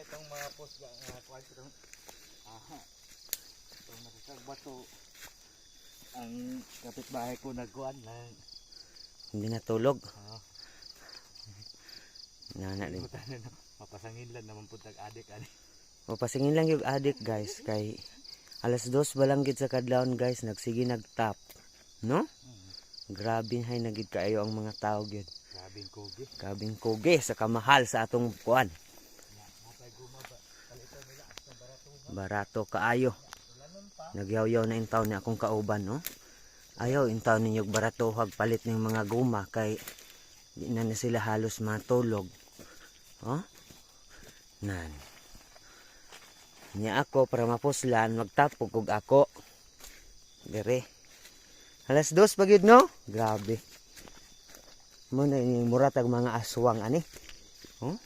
itong mga post nga kuan itong itong masasag bato. Ang kapitbahay ko nagkuan lang. Hindi natulog. Nana din. Mapasangin lang naman po tag-adik ani. Mapasingin lang yung adik guys kay alas 2 ba lang gid sa kadlawon guys nagsige nagtap. No? Grabe hay nagid kaayo ang mga tao gyud. Grabing kogi. Grabing kogi sa kamahal sa atong kuan. Barato kaayo. Nagyaw-yaw na intaw ni akong kauban no. Ayaw intaw ninyo barato palit ng mga guma kay di na sila halos matulog. Oh? Nan. Nya ako para mapuslan magtapog og ako. Dire. Alas 2 pagid no? Grabe. Mo na ini muratag mga aswang ani.